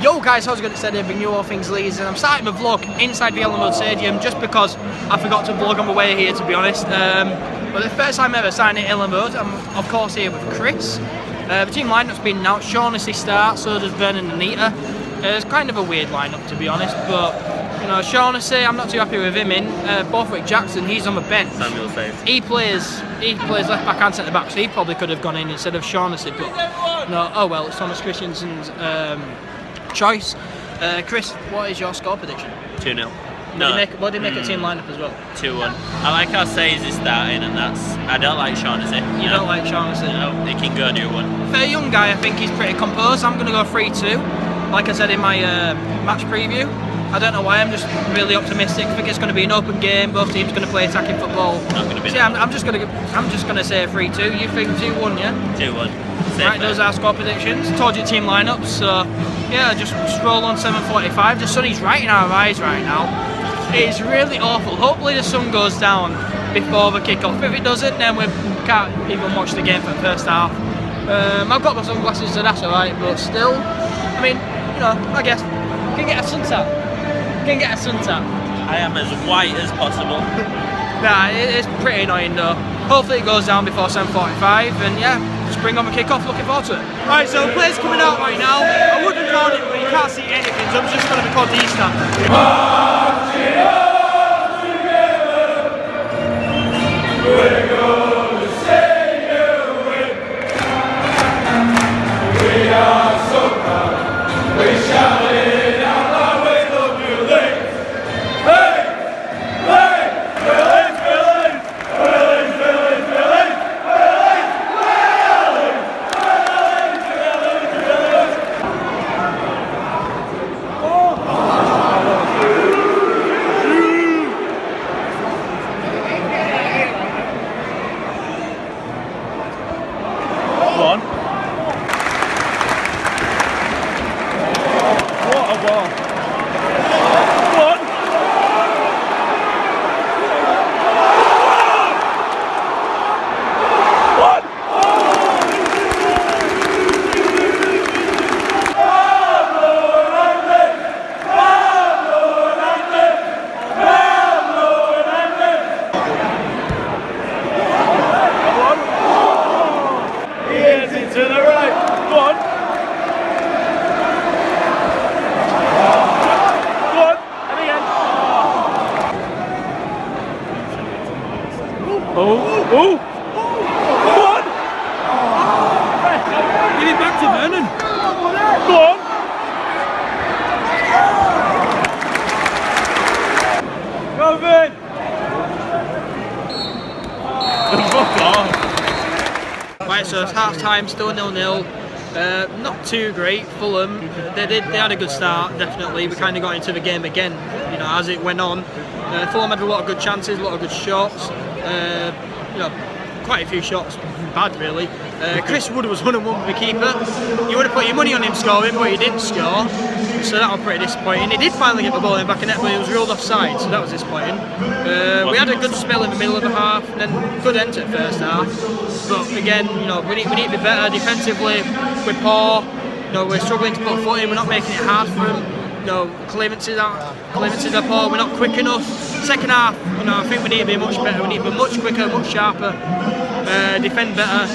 Yo guys, how's it going? It's Eddie, bringing you all things Leeds, and I'm starting my vlog inside the Elland Road Stadium just because I forgot to vlog on my way here, to be honest. But the first time ever starting at Elland Road, I'm of course here with Chris. The team lineup's been announced. Shaughnessy starts, so does Ben and Anita. It's kind of a weird lineup, to be honest, but you know, Shaughnessy, I'm not too happy with him in. Borthwick Jackson, he's on the bench. Samuel safe. He plays left back and centre back, so he probably could have gone in instead of Shaughnessy, but no, oh well, it's Thomas Christensen's choice. Chris, what is your score prediction? 2-0. What did he make a team lineup as well? 2-1. I like how Sayes is starting, and I don't like Shaughnessy. You don't like Shaughnessy? No, he can go do one. For a young guy, I think he's pretty composed. I'm going to go 3-2, like I said in my match preview. I don't know why, I'm just really optimistic. I think it's going to be an open game. Both teams going to play attacking football. Not going to be. So, I'm just going to say 3-2. You think 2-1? Yeah. 2-1. Right, those are our score predictions. Told you team lineups. So yeah, just scroll on 7:45. The sun is right in our eyes right now. It's really awful. Hopefully the sun goes down before the kick-off. If it doesn't, then we can't even watch the game for the first half. I've got my sunglasses, so that's alright. But still, I mean, you know, I guess can get a sunset. I am as white as possible. Nah, it's pretty annoying though. Hopefully it goes down before 7:45, and yeah, just bring on the kick-off. Looking forward to it. Right, so the play's coming out right now. I would record it, but you can't see anything, so I'm just going to record the Easter. March it all together. We're going to say you win. We are so proud. We shout it out loud with the feeling. Hey! Hey! Feeling! Feeling! Feeling! Feeling! Feeling! Oh! Go on! Give it back to Vernon. Go on! Go Vern! Right, so it's half time, still 0-0. Not too great. Fulham, they had a good start, definitely. We kind of got into the game again, you know, as it went on. Fulham had a lot of good chances, a lot of good shots. You know, quite a few shots bad really. Chris Wood was 1-1 with the keeper. You would have put your money on him scoring, but he didn't score, so that was pretty disappointing. He did finally get the ball in the back of net, but it was ruled offside, so that was disappointing. We had a good spell in the middle of the half, and then good end to the first half. But again, you know, we need to be better defensively. We're poor. You know, we're struggling to put foot in. We're not making it hard for them. You know, clearances are poor. We're not quick enough. Second half, you know, I think we need to be much better. We need to be much quicker, much sharper, defend better.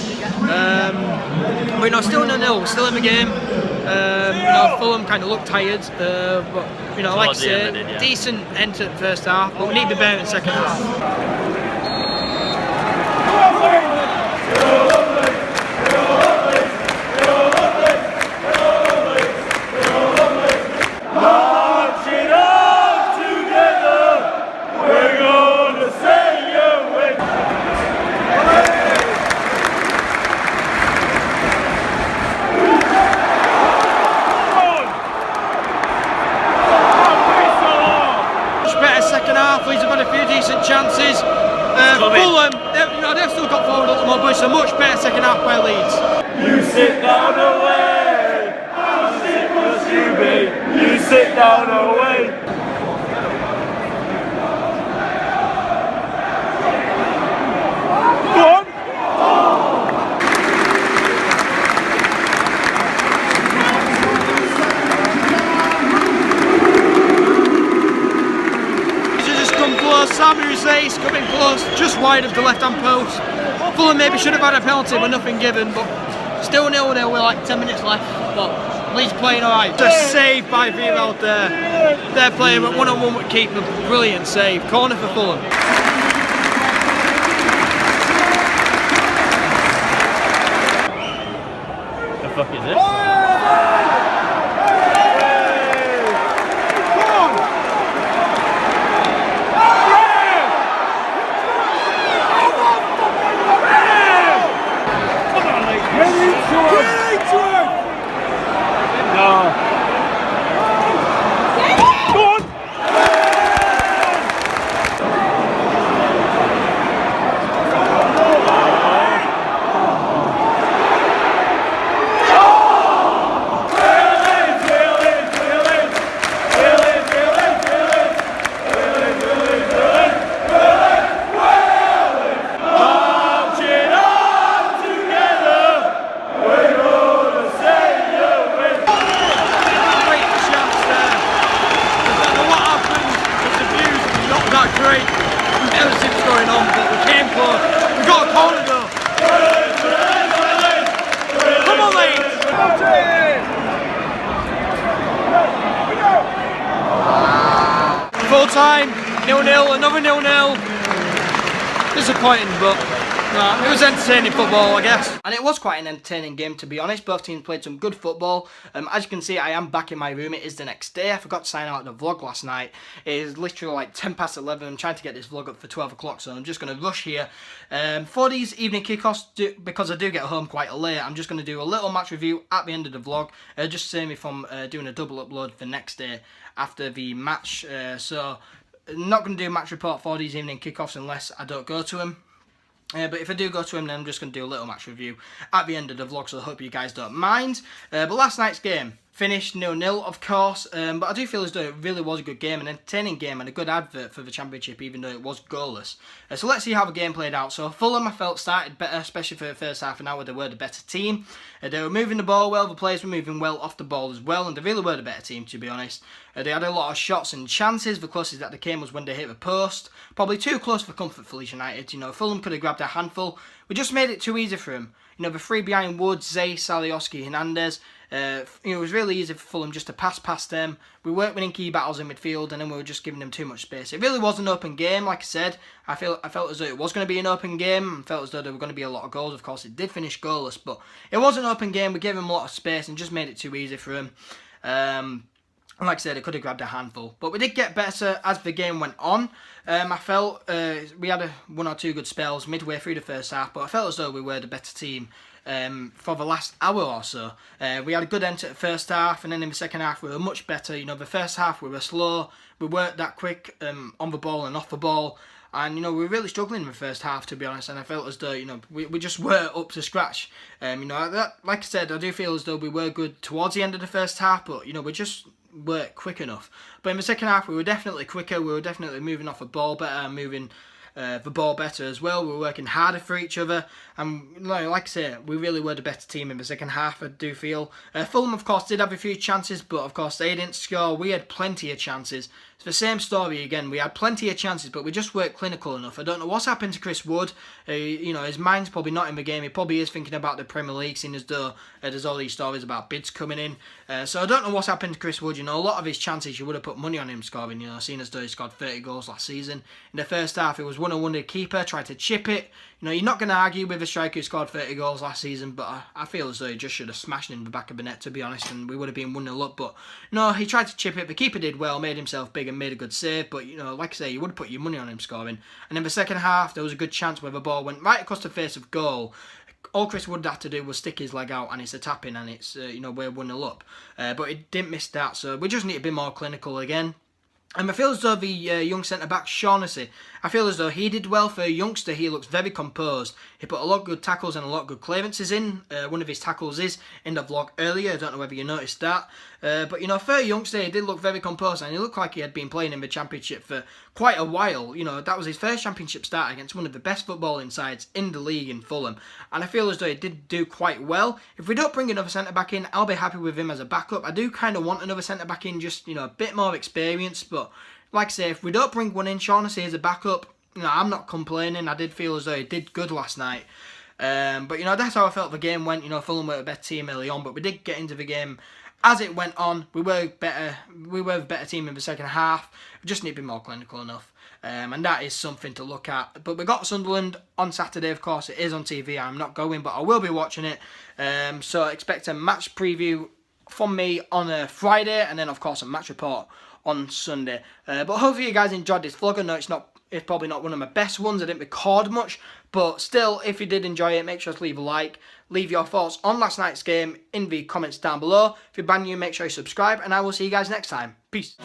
But you know, still 0-0. We're still in the game. You know, Fulham kind of look tired, but you know, like I say, decent end to the first half. But we need to be better in the second half. Leeds have had a few decent chances. Fulham, they've still got forward a little more, but it's a much better second half by Leeds. You sit down away, how sick must you be? You sit down away. Go on. coming close, just wide of the left-hand post. Fulham maybe should have had a penalty with nothing given, but still 0-0 with like 10 minutes left. But Leeds playing alright. Just saved by Veerald there. They're playing with one-on-one with keeper. Brilliant save. Corner for Fulham. The fuck is this? Full time, 0-0, another 0-0. Disappointing, but it was entertaining football, I guess. And it was quite an entertaining game, to be honest. Both teams played some good football. As you can see, I am back in my room. It is the next day. I forgot to sign out the vlog last night. It is literally like 10 past 11. I'm trying to get this vlog up for 12 o'clock, so I'm just going to rush here. For these evening kickoffs, because I do get home quite late, I'm just going to do a little match review at the end of the vlog. Just to save me from doing a double upload for next day after the match. So, not going to do a match report for these evening kickoffs unless I don't go to them. But if I do go to him, then I'm just going to do a little match review at the end of the vlog, so I hope you guys don't mind. But last night's game finished 0-0, of course, but I do feel as though it really was a good game, an entertaining game, and a good advert for the Championship, even though it was goalless. So let's see how the game played out. So Fulham, I felt, started better, especially for the first half an hour. They were the better team. They were moving the ball well, the players were moving well off the ball as well, and they really were the better team, to be honest. They had a lot of shots and chances. The closest that they came was when they hit the post. Probably too close for comfort for Leeds United. You know, Fulham could have grabbed a handful. We just made it too easy for him. You know, the three behind Woods, Zay, Salioski, Hernandez. It was really easy for Fulham just to pass past them. We weren't winning key battles in midfield, and then we were just giving them too much space. It really was an open game, like I said. I felt as though it was going to be an open game. I felt as though there were going to be a lot of goals. Of course, it did finish goalless, but it was an open game. We gave him a lot of space and just made it too easy for him. And like I said, I could have grabbed a handful. But we did get better as the game went on. I felt we had one or two good spells midway through the first half, but I felt as though we were the better team for the last hour or so. We had a good end to the first half, and then in the second half we were much better. You know, the first half we were slow, we weren't that quick on the ball and off the ball. And, you know, we were really struggling in the first half, to be honest, and I felt as though, you know, we just weren't up to scratch. You know, like I said, I do feel as though we were good towards the end of the first half, but, you know, we just weren't quick enough. But in the second half, we were definitely quicker, we were definitely moving off the ball better, moving the ball better as well. We were working harder for each other, and like I say, we really were the better team in the second half, I do feel. Fulham, of course, did have a few chances, but of course they didn't score. We had plenty of chances. It's the same story again. We had plenty of chances, but we just weren't clinical enough. I don't know what's happened to Chris Wood. You know, his mind's probably not in the game. He probably is thinking about the Premier League, seeing as though there's all these stories about bids coming in. So I don't know what's happened to Chris Wood. You know, a lot of his chances you would have put money on him scoring. You know, seeing as though he scored 30 goals last season. In the first half, it was 1-1 with the keeper, tried to chip it. You know, you're not going to argue with a striker who scored 30 goals last season, but I feel as though he just should have smashed it in the back of the net, to be honest, and we would have been 1-0 up. But no, he tried to chip it. The keeper did well, made himself big and made a good save. But, you know, like I say, you would have put your money on him scoring. And in the second half, there was a good chance where the ball went right across the face of goal. All Chris Wood had to do was stick his leg out, and it's a tap-in, and it's, you know, we're 1-0 up. But he didn't miss that, so we just need to be more clinical again. And I feel as though the young centre-back, Shaughnessy, I feel as though he did well for a youngster. He looks very composed. He put a lot of good tackles and a lot of good clearances in. One of his tackles is in the vlog earlier. I don't know whether you noticed that. But, you know, for a youngster, he did look very composed, and he looked like he had been playing in the Championship for quite a while. You know, that was his first Championship start against one of the best footballing sides in the league in Fulham. And I feel as though he did do quite well. If we don't bring another centre-back in, I'll be happy with him as a backup. I do kind of want another centre-back in, just, you know, a bit more experience. But like I say, if we don't bring one in, Shaughnessy as a backup, I'm not complaining. I did feel as though it did good last night. But that's how I felt the game went. Fulham were a better team early on, but we did get into the game as it went on. We were better. We were the better team in the second half. We just need to be more clinical enough. And that is something to look at. But we got Sunderland on Saturday, of course. It is on TV. I'm not going, but I will be watching it. So expect a match preview from me on a Friday, and then of course a match report on Sunday. But hopefully you guys enjoyed this vlog. I know it's probably not one of my best ones. I didn't record much, but still, if you did enjoy it, make sure to leave a like. Leave your thoughts on last night's game in the comments down below. If you're brand new, make sure you subscribe, and I will see you guys next time. Peace.